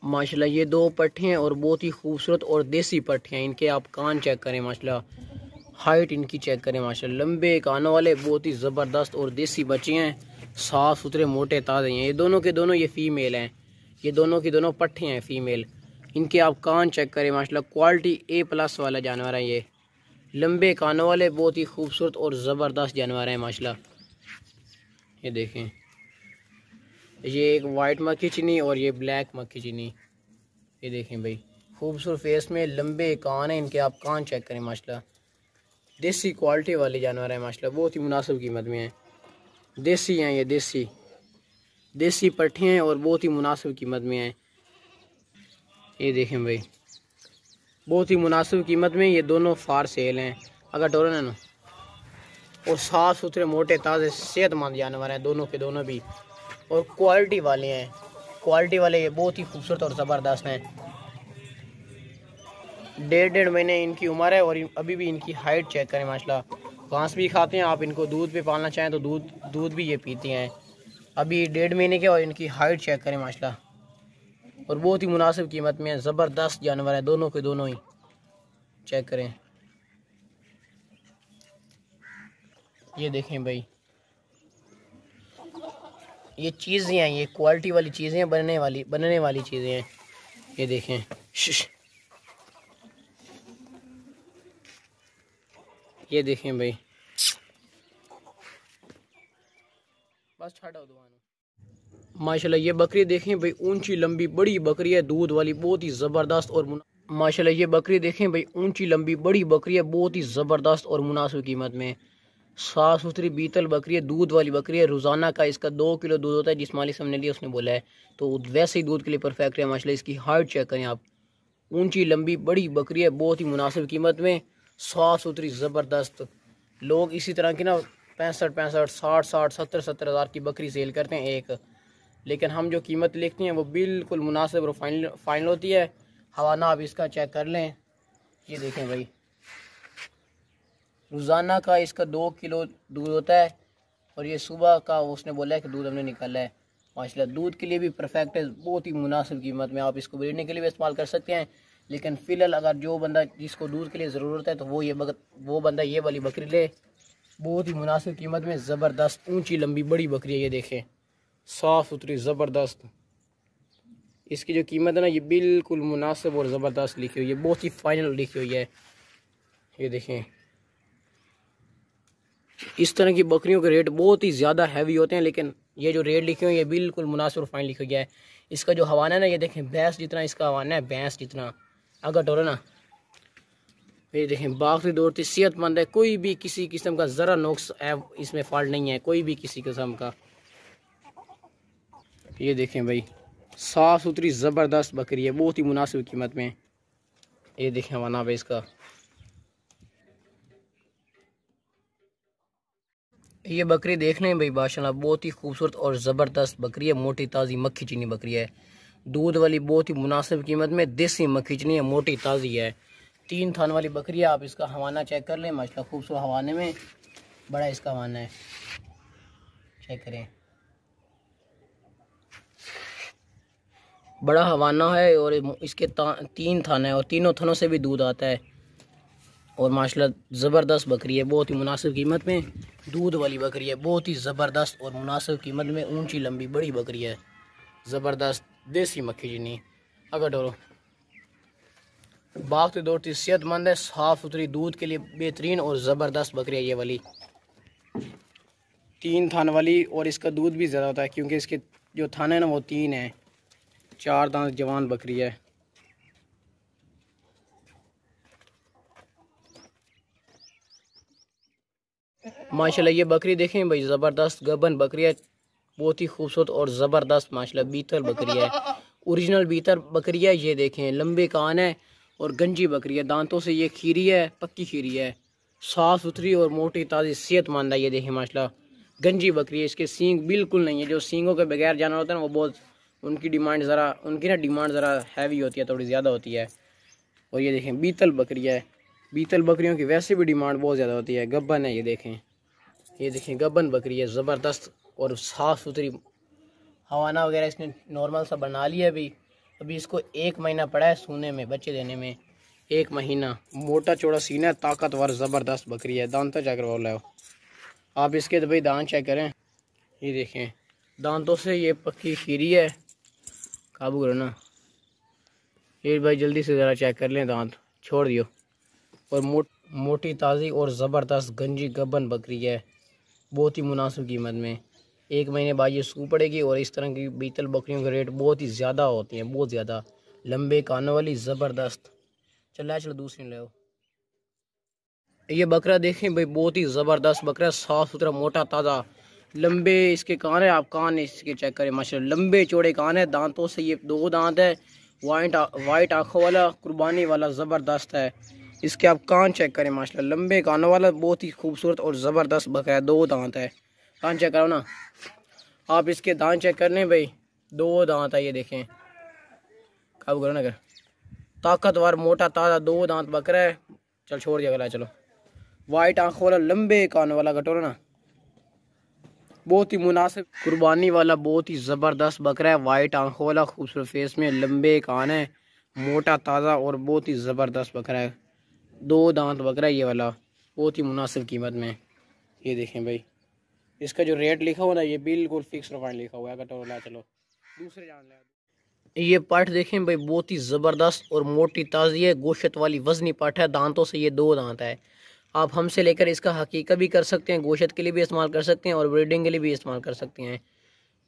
माशाल्लाह ये दो पट्टियाँ और बहुत ही खूबसूरत और देसी पट्टियाँ। इनके आप कान चेक करें माशाल्लाह, हाइट इनकी चेक करें माशाल्लाह, लंबे कानों वाले बहुत ही ज़बरदस्त और देसी बच्चे हैं, साफ़ सुथरे मोटे ताज़े हैं। ये दोनों के दोनों ये फ़ीमेल हैं, ये दोनों की दोनों पट्टियाँ हैं फ़ीमेल। इनके आप कान चेक करें माशाल्लाह, क्वालिटी A+ वाला जानवर है। ये लंबे कानों वाले बहुत ही खूबसूरत और ज़बरदस्त जानवर हैं माशाल्लाह। ये देखें, ये एक वाइट मक्खी चीनी और ये ब्लैक मक्खी चीनी। ये देखें भाई, खूबसूरत फेस में लंबे कान हैं इनके, आप कान चेक करें माशाल्लाह। देसी क्वालिटी वाले जानवर हैं माशाल्लाह, बहुत ही मुनासिब कीमत में हैं। देसी हैं ये, देसी पट्टियाँ हैं और बहुत ही मुनासिब कीमत में हैं। ये देखें भाई, बहुत ही मुनासिब कीमत में ये दोनों फार सेल हैं। अगर डोरन ना और साफ़ सुथरे मोटे ताज़े सेहतमंद जानवर हैं दोनों के दोनों भी, और क्वालिटी वाले हैं। क्वालिटी वाले ये बहुत ही खूबसूरत और ज़बरदस्त हैं। 1.5 महीने इनकी उम्र है और अभी भी इनकी हाइट चेक करें माशाल्लाह। घास भी खाते हैं, आप इनको दूध पे पालना चाहें तो दूध भी ये पीते हैं। अभी 1.5 महीने के और इनकी हाइट चेक करें माशाल्लाह, और बहुत ही मुनासिब कीमत में है। ज़बरदस्त जानवर है दोनों के दोनों ही, चेक करें। ये देखें भाई, ये चीज़ें हैं, ये क्वालिटी वाली चीज़ें हैं, बनने वाली चीज़ें हैं। ये देखें, ये देखें भाई, बस छाड़ा दुआन। माशाल्लाह ये बकरी देखें भाई, ऊंची लंबी बड़ी बकरी है, दूध वाली, बहुत ही ज़बरदस्त। और माशाल्लाह ये बकरी देखें भाई, ऊंची लंबी बड़ी बकरी है, बहुत ही ज़बरदस्त और मुनासिब कीमत में। साफ़ सुथरी बीतल बकरी है, दूध वाली बकरी है। रोज़ाना का इसका 2 किलो दूध होता है, जिस मालिक से हमने लिया उसने बोला है, तो वैसे ही दूध के लिए परफेक्ट है माशाल्लाह। इसकी हाइट चेक करें आप, ऊंची लंबी बड़ी बकरी है, बहुत ही मुनासिब कीमत में, साफ़ सुथरी ज़बरदस्त। लोग इसी तरह की ना 65 60 70 हज़ार की बकरी सेल करते हैं एक, लेकिन हम जो कीमत लिखते हैं वो बिल्कुल मुनासिब और फाइनल होती है। हवाना आप इसका चेक कर लें। ये देखें भाई, रोज़ाना का इसका 2 किलो दूध होता है, और ये सुबह का उसने बोला है कि दूध हमने निकाला है माशाल्लाह। दूध के लिए भी परफेक्ट है, बहुत ही मुनासिब कीमत में। आप इसको ब्रीडने के लिए भी इस्तेमाल कर सकते हैं, लेकिन फ़िलहाल अगर जो बंदा जिसको दूध के लिए ज़रूरत है तो वो बंदा ये वाली बकरी ले, बहुत ही मुनासिब कीमत में। ज़बरदस्त ऊंची लंबी बड़ी बकरी है, ये देखें, साफ़ सुथरी ज़बरदस्त। इसकी जो कीमत है ना, ये बिल्कुल मुनासिब और ज़बरदस्त लिखी हुई है, बहुत ही फाइनल लिखी हुई है। ये देखें, इस तरह की बकरियों के रेट बहुत ही ज़्यादा हैवी होते हैं, लेकिन ये जो रेट लिखे हुए हैं ये बिल्कुल मुनासिब और फाइनल लिखा गया है। इसका जो हवाना है ना, ये देखें, भैंस जितना इसका हवाना है, भैंस जितना। अगर टोरा ना, ये देखें, बाकी दौड़ती सेहतमंद है, कोई भी किसी किस्म का ज़रा नुक्स है इसमें, फॉल्ट नहीं है कोई भी किसी किस्म का। ये देखें भाई, साफ़ सुथरी ज़बरदस्त बकरी है, बहुत ही मुनासिब कीमत में। ये देखें हवाना भाई इसका। ये बकरी देख लें भाई, माशाल्लाह बहुत ही खूबसूरत और ज़बरदस्त बकरी है, मोटी ताज़ी मक्खी चीनी बकरी है, दूध वाली, बहुत ही मुनासिब कीमत में, देसी मक्खी चीनी है, मोटी ताज़ी है, 3 थान वाली बकरी है। आप इसका हवाना चेक कर लें माशाल्लाह, खूबसूरत हवाने में बड़ा इसका हवाना है, चेक करें, बड़ा हवाना है। और इसके 3 थान है और तीनों थानों से भी दूध आता है, और माशाल्लाह ज़बरदस्त बकरी है, बहुत ही मुनासिब कीमत में। दूध वाली बकरी है, बहुत ही ज़बरदस्त और मुनासिब कीमत में, ऊंची लंबी बड़ी बकरी है, ज़बरदस्त देसी मक्खी चीनी। अगर डोरो भागती दौड़ती सेहतमंद है, साफ़ सुथरी, दूध के लिए बेहतरीन और ज़बरदस्त बकरी है ये वाली, 3 थान वाली। और इसका दूध भी ज़्यादा होता है, क्योंकि इसके जो थान है ना वो 3 है, 4 दांत जवान बकरी है। माशाल्लाह ये बकरी देखें भाई, ज़बरदस्त गबन बकरी है, बहुत ही खूबसूरत और ज़बरदस्त माशाल्लाह बीतल बकरी है, ओरिजिनल बीतल बकरी है। ये देखें, लंबे कान है और गंजी बकरी है, दांतों से ये खीरी है, पक्की खीरी है, साफ़ सुथरी और मोटी ताज़ी सेहतमंद है। ये देखें माशाल्लाह, गंजी बकरी है, इसके सींग बिल्कुल नहीं है। जो सींगों के बगैर जानवर होता है ना, वो बहुत उनकी डिमांड ज़रा हैवी होती है, थोड़ी ज़्यादा होती है। और ये देखें, बीतल बकरी है, बीतल बकरियों की वैसे भी डिमांड बहुत ज़्यादा होती है। गब्बन है, ये देखें गबन बकरी है, ज़बरदस्त और साफ़ सुथरी। हवाना वगैरह इसने नॉर्मल सा बना लिया अभी, अभी इसको 1 महीना पड़ा है सोने में, बच्चे देने में 1 महीना। मोटा चौड़ा सीना है, ताकतवर ज़बरदस्त बकरी है। दांतों चेक करवा लो आप इसके, तो भाई दांत चेक करें, ये देखें दांतों से ये पक्की खीरी है। काबू करो ना ये भाई, जल्दी से ज़रा चेक कर लें, दांत छोड़ दियो। और मोटी ताज़ी और ज़बरदस्त गंजी गबन बकरी है, बहुत ही मुनासिब कीमत में। 1 महीने बाद ये सूख पड़ेगी। और इस तरह की बीतल बकरियों के रेट बहुत ही ज़्यादा होती हैं, बहुत ज़्यादा। लंबे कानों वाली ज़बरदस्त। चलो दूसरी ले आओ। ये बकरा देखें भाई, बहुत ही ज़बरदस्त बकरा, साफ़ सुथरा मोटा ताज़ा। लंबे इसके कान है, आप कान इसके चेक करें माशाल्लाह, लंबे चौड़े कान है। दांतों से ये 2 दांत है, वाइट आँखों वाला, कुर्बानी वाला, ज़बरदस्त है। इसके आप कान चेक करें माशाल्लाह, लंबे कानों वाला, बहुत ही खूबसूरत और ज़बरदस्त बकरा है। 2 दांत है, कान चेक करो ना आप, इसके दांत चेक कर लें भाई, 2 दांत है, ये देखें। काबू करो ना कर, ताकतवर मोटा ताज़ा 2 दांत बकरा है। चल छोड़ दिया गला। चलो वाइट आँखों वाला, लंबे कानों वाला, कटोरा ना, बहुत ही मुनासिब कुर्बानी वाला, बहुत ही ज़बरदस्त बकरा है। वाइट आँखों वाला, खूबसूरत फेस में, लंबे कान है, मोटा ताज़ा और बहुत ही ज़बरदस्त बकरा है। 2 दांत बकरा है ये वाला, बहुत ही मुनासिब कीमत में। ये देखें भाई, इसका जो रेट लिखा हुआ ना, ये बिल्कुल फिक्स रेट लिखा हुआ है। कटोरा चलो दूसरे जान ले। ये पाठ देखें भाई, बहुत ही ज़बरदस्त और मोटी ताज़ी है, गोश्त वाली वज़नी पाठ है। दांतों से ये 2 दांत है। आप हमसे लेकर इसका हकीका भी कर सकते हैं, गोश्त के लिए भी इस्तेमाल कर सकते हैं और ब्रीडिंग के लिए भी इस्तेमाल कर सकते हैं।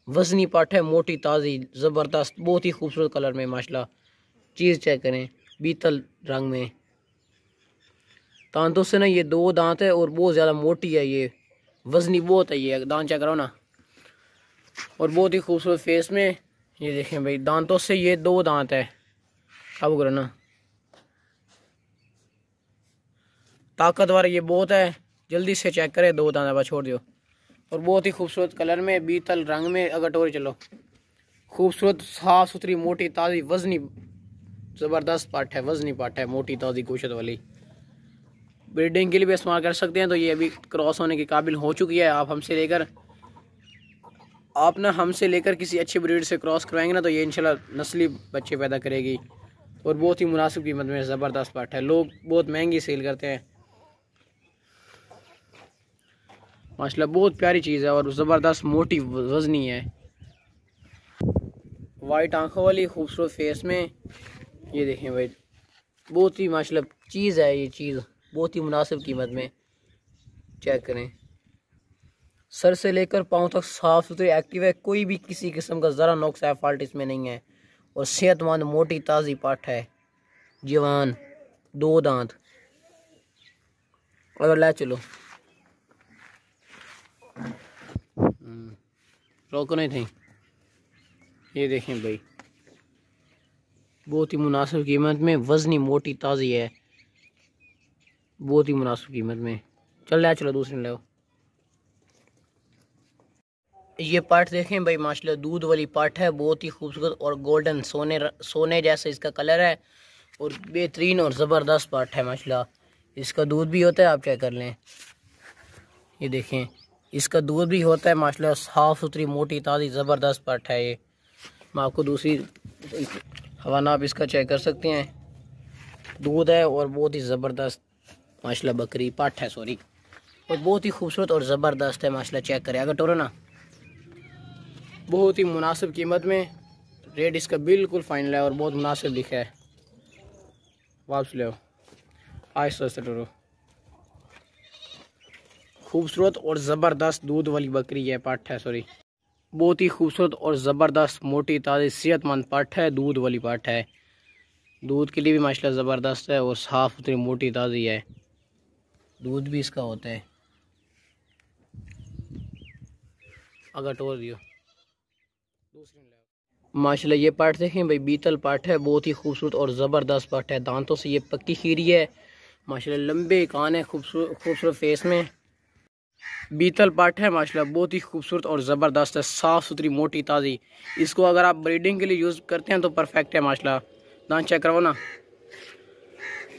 वज़नी पाठ है, मोटी ताज़ी ज़बरदस्त, बहुत ही खूबसूरत कलर में माशाल्लाह। चीज़ चेक करें, बीतल रंग में। दांतों से ना ये 2 दांत है और बहुत ज़्यादा मोटी है, ये वज़नी बहुत है। ये दांत चेक करो ना, और बहुत ही खूबसूरत फेस में। ये देखें भाई, दांतों से ये 2 दांत है। अब करो ना, ताकतवर ये बहुत है, जल्दी से चेक करें। 2 दांत बस छोड़ दियो। और बहुत ही खूबसूरत कलर में, बीतल रंग में। अगर टोरी चलो, खूबसूरत साफ़ सुथरी मोटी ताज़ी वज़नी ज़बरदस्त पाठ है, वज़नी पाठ है, मोटी ताज़ी गोश्त वाली। ब्रीडिंग के लिए भी इस्तेमाल कर सकते हैं। तो ये अभी क्रॉस होने के काबिल हो चुकी है। आप हमसे लेकर किसी अच्छी ब्रीड से क्रॉस करवाएंगे ना, तो ये इंशाल्लाह नस्ली बच्चे पैदा करेगी। और बहुत ही मुनासिब कीमत में ज़बरदस्त पाठ है, लोग बहुत महंगी सेल करते हैं माशाल्लाह। बहुत प्यारी चीज़ है और ज़बरदस्त मोटी वज़नी है। वाइट आंखों वाली, खूबसूरत फेस में। ये देखें भाई, बहुत ही माशाल्लाह चीज़ है, ये चीज़ बहुत ही मुनासिब कीमत में। चेक करें, सर से लेकर पाँव तक साफ़ सुथरी एक्टिव है, कोई भी किसी किस्म का ज़रा नुक्स है, फॉल्ट इसमें नहीं है। और सेहतमंद मोटी ताज़ी पाठ है, जवान, 2 दांत। अगर ले चलो, रोको नहीं थी। ये देखें भाई, बहुत ही मुनासिब कीमत में, वज़नी मोटी ताज़ी है, बहुत ही मुनासिब कीमत में। चलो दूसरी ले। ये पाठ देखें भाई माशाल्लाह, दूध वाली पाठ है, बहुत ही खूबसूरत और गोल्डन सोने जैसा इसका कलर है। और बेहतरीन और ज़बरदस्त पाठ है माशाल्लाह। इसका दूध भी होता है, आप चेक कर लें। ये देखें, इसका दूध भी होता है माशाल्लाह, साफ़ सुथरी मोटी ताज़ी ज़बरदस्त पाठ है। ये मैं आपको दूसरी हवाना आप इसका चेक कर सकते हैं। दूध है और बहुत ही ज़बरदस्त माशाल्लाह बकरी पाठ है, सॉरी। और बहुत ही खूबसूरत और ज़बरदस्त है माशाल्लाह। चेक करें, अगर टोरो ना, बहुत ही मुनासिब कीमत में। रेट इसका बिल्कुल फाइनल है और बहुत मुनासिब लिखा है। वापस ले आओ, आहिस्ता आहिस्ता टोरो। खूबसूरत और ज़बरदस्त दूध वाली बकरी है, पाठ है, सॉरी। बहुत ही खूबसूरत और ज़बरदस्त मोटी ताज़ी सेहतमंद पाठ है, दूध वाली पाठ है। दूध के लिए भी माशाल्लाह ज़बरदस्त है और साफ़ सुथरी मोटी ताज़ी है। दूध भी इसका होता है। अगर टोर दियो माशाल्लाह। ये पाठ देखें भाई, बीतल पाठ है, बहुत ही खूबसूरत और ज़बरदस्त पाठ है। दांतों से ये पक्की खीरी है माशाल्लाह, लंबे कान है, खूबसूरत फेस में। बीतल पाठ है माशाल्लाह, बहुत ही खूबसूरत और ज़बरदस्त है, साफ़ सुथरी मोटी ताज़ी। इसको अगर आप ब्रीडिंग के लिए यूज़ करते हैं तो परफेक्ट है माशाल्लाह। दांत चेक करो ना,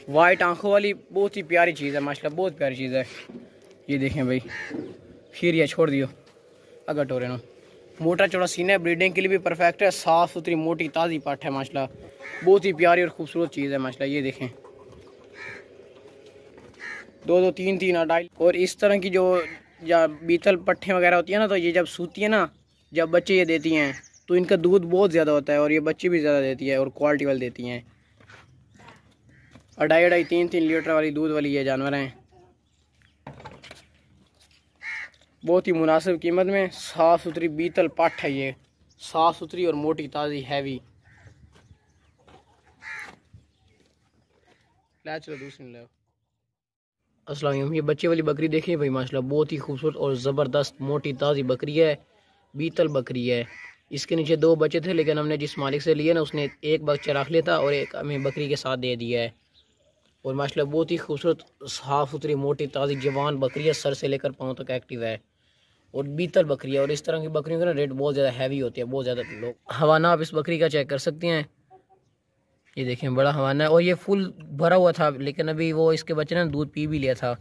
वाइट आंखों वाली, बहुत ही प्यारी चीज़ है माशाल्लाह, बहुत प्यारी चीज़ है। ये देखें भाई, खीरिया छोड़ दियो। अगर टोरे नो, मोटा चौड़ा सीना है, ब्रीडिंग के लिए भी परफेक्ट है। साफ़ सुथरी मोटी ताज़ी पट है माशाल्लाह, बहुत ही प्यारी और ख़ूबसूरत चीज़ है माशाल्लाह। ये देखें 2-2 3-3 अढ़ाई। और इस तरह की जो या बीतल पट्ठे वगैरह होती है ना, तो ये जब सूती है ना, जब बच्चे ये देती हैं तो इनका दूध बहुत ज़्यादा होता है और ये बच्चे भी ज़्यादा देती है और क्वालिटी वाली देती हैं। 2.5 3-3 लीटर वाली दूध वाली ये जानवर हैं, बहुत ही मुनासिब कीमत में। साफ़ सुथरी बीतल पट है ये, साफ़ सुथरी और मोटी ताज़ी हैवी। ला चलो दूसरी लो। अस्सलाम वालेकुम। ये बच्चे वाली बकरी देखिए भाई माशाल्लाह, बहुत ही खूबसूरत और ज़बरदस्त मोटी ताज़ी बकरी है, बीतल बकरी है। इसके नीचे 2 बच्चे थे, लेकिन हमने जिस मालिक से लिए ना उसने एक बच्चा रख लिया था और एक हमें बकरी के साथ दे दिया है। और माशाल्लाह बहुत ही खूबसूरत साफ़ सुथरी मोटी ताज़ी जवान बकरी है, सर से लेकर पाँव तक एक्टिव है और बीतल बकरी है। और इस तरह की बकरियों का ना रेट बहुत ज़्यादा हैवी होती है, बहुत ज़्यादा। लोग हवाना आप इस बकरी का चेक कर सकते हैं, ये देखें बड़ा हवाना है और ये फुल भरा हुआ था, लेकिन अभी वो इसके बच्चे ने दूध पी भी लिया था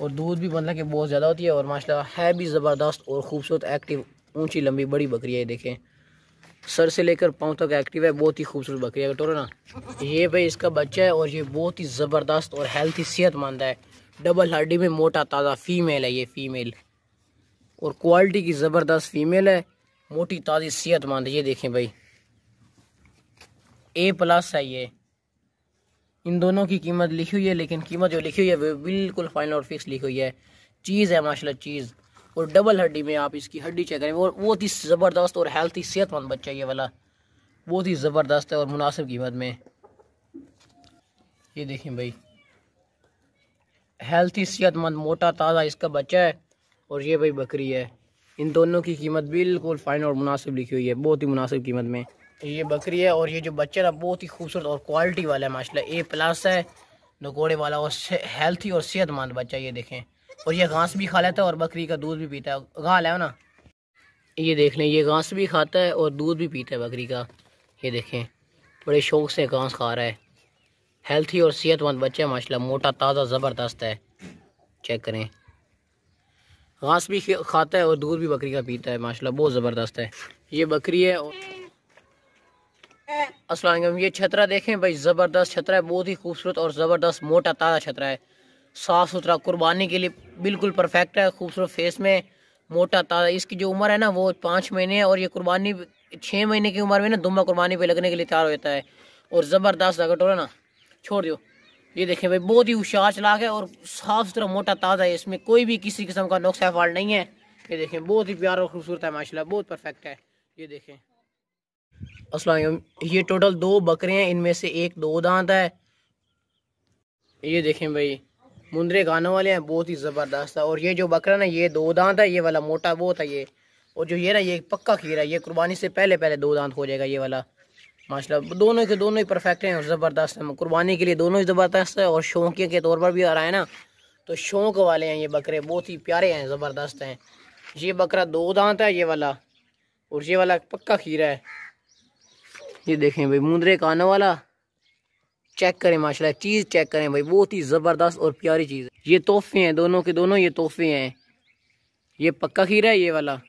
और दूध भी मतलब कि बहुत ज़्यादा होती है। और माशाल्लाह है भी ज़बरदस्त और ख़ूबसूरत एक्टिव ऊंची लंबी बड़ी बकरी है। ये देखें सर से लेकर पाँव तक एक्टिव है, बहुत ही खूबसूरत बकरी है। टोरो ना, ये भाई इसका बच्चा है और ये बहुत ही ज़बरदस्त और हेल्थी सेहतमंद है। डबल हड्डी में मोटा ताज़ा फीमेल है ये, फीमेल और क्वालिटी की ज़बरदस्त फीमेल है, मोटी ताज़ी सेहतमंद। ये देखें भाई A+ है ये। इन दोनों की कीमत लिखी हुई है, लेकिन कीमत जो लिखी हुई है वो बिल्कुल फाइनल और फिक्स लिखी हुई है। चीज़ है माशाल्लाह चीज़, और डबल हड्डी में आप इसकी हड्डी चेक करें, वो बहुत ही ज़बरदस्त और हेल्थी सेहतमंद बच्चा ये वाला, बहुत ही ज़बरदस्त है और मुनासिब कीमत में। ये देखें भाई हेल्थी सेहतमंद मोटा ताज़ा इसका बच्चा है और ये भाई बकरी है। इन दोनों की कीमत बिल्कुल फाइनल और मुनासिब लिखी हुई है, बहुत ही मुनासिब कीमत में ये बकरी है। और ये जो बच्चा है बहुत ही खूबसूरत और क्वालिटी वाला है माशाल्लाह, A+ है, नकोड़े वाला और हेल्थी और सेहतमंद बच्चा। ये देखें और ये घास भी खा लेता है और बकरी का दूध भी पीता है। घाल है ना, ये देख लें, ये घास भी खाता है और दूध भी पीता है बकरी का। ये देखें बड़े शौक से घास खा रहा है, हेल्थी और सेहतमंद बच्चा है माशाल्लाह, मोटा ताज़ा ज़बरदस्त है। चेक करें घास भी खाता है और दूध भी बकरी का पीता है माशाल्लाह, बहुत ज़बरदस्त है ये बकरी है। अस्सलाम वालेकुम। ये छतरा देखें भाई, ज़बरदस्त छतरा है, बहुत ही खूबसूरत और ज़बरदस्त मोटा ताज़ा छतरा है, साफ़ सुथरा, कुर्बानी के लिए बिल्कुल परफेक्ट है। खूबसूरत फेस में मोटा ताज़ा। इसकी जो उम्र है ना वो 5 महीने है और ये कुर्बानी 6 महीने की उम्र में ना दुम्बा कुर्बानी पे लगने के लिए तैयार हो जाता है और ज़बरदस्त अगर टोरा ना छोड़ दो। ये देखें भाई बहुत ही होशियार चलाक है और साफ़ सुथरा मोटा ताज़ा है, इसमें कोई भी किसी किस्म का नुक्स फॉल्ट नहीं है। ये देखें बहुत ही प्यारा और खूबसूरत है माशाल्लाह, बहुत परफेक्ट है। ये देखें अस्सलाम वालेकुम। ये टोटल 2 बकरे हैं, इनमें से एक 2 दांत है। ये देखें भाई मुंदरे गानों वाले हैं, बहुत ही ज़बरदस्त है। और ये जो बकरा ना ये 2 दांत है, ये वाला मोटा बहुत है ये। और जो ये ना ये पक्का खीरा है, ये कुर्बानी से पहले पहले 2 दांत हो जाएगा ये वाला माशाल्लाह। दोनों के दोनों ही परफेक्ट हैं और ज़बरदस्त हैं, कुर्बानी के लिए दोनों ही ज़बरदस्त है और शौकिया के तौर पर भी आ रहा है ना, तो शौक वाले हैं ये बकरे, बहुत ही प्यारे हैं, ज़बरदस्त हैं। ये बकरा 2 दांत है ये वाला और ये वाला पक्का खीरा है। ये देखें भाई मुंदरे कानों वाला, चेक करें माशाल्लाह, चीज़ चेक करें भाई, बहुत ही ज़बरदस्त और प्यारी चीज़ है। ये तोहफे हैं दोनों के दोनों, ये तोहफे हैं। ये पक्का खीरा है ये वाला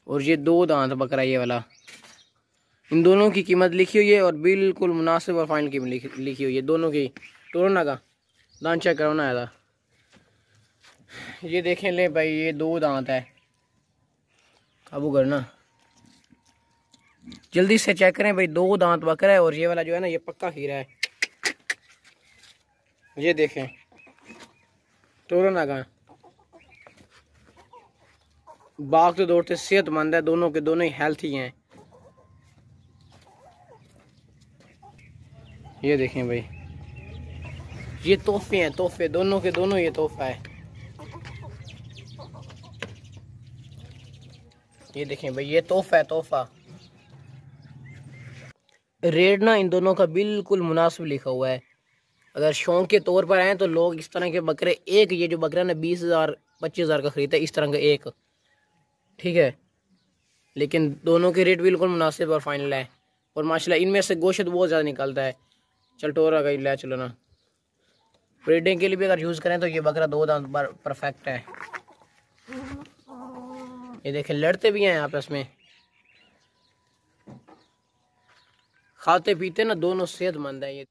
और ये 2 दांत बकरा ये वाला। इन दोनों की कीमत लिखी हुई है और बिल्कुल मुनासिब और फाइनल कीमत लिखी हुई है दोनों की। टोरना का दांत चेक करवाना आया था। ये देखें ले भाई ये 2 दांत है, काबू करना जल्दी से चेक करें भाई, 2 दांत बकरा है और ये वाला जो है ना ये पक्का खीरा है। ये देखें टोरना का भागते दौड़ते सेहतमंद है, दोनों के दोनों ही हेल्थी हैं। ये देखें भाई ये तोहफे हैं, तोहफे दोनों के दोनों, ये तोहफा है। ये देखें भाई ये तोहफा है, तोहफा। रेट ना इन दोनों का बिल्कुल मुनासिब लिखा हुआ है। अगर शौक के तौर पर आए तो लोग इस तरह के बकरे, एक ये जो बकरा ना 20,000 25,000 का खरीदता है, इस तरह का एक, ठीक है, लेकिन दोनों के रेट बिल्कुल मुनासिब और फाइनल है। और माशाल्लाह इनमें से गोश्त बहुत ज़्यादा निकलता है। चल टोरा का ले चलो ना, ब्रीडिंग के लिए भी अगर यूज़ करें तो ये बकरा 2 दांत परफेक्ट है। ये देखें लड़ते भी हैं आपस में, खाते पीते ना दोनों सेहतमंद है ये।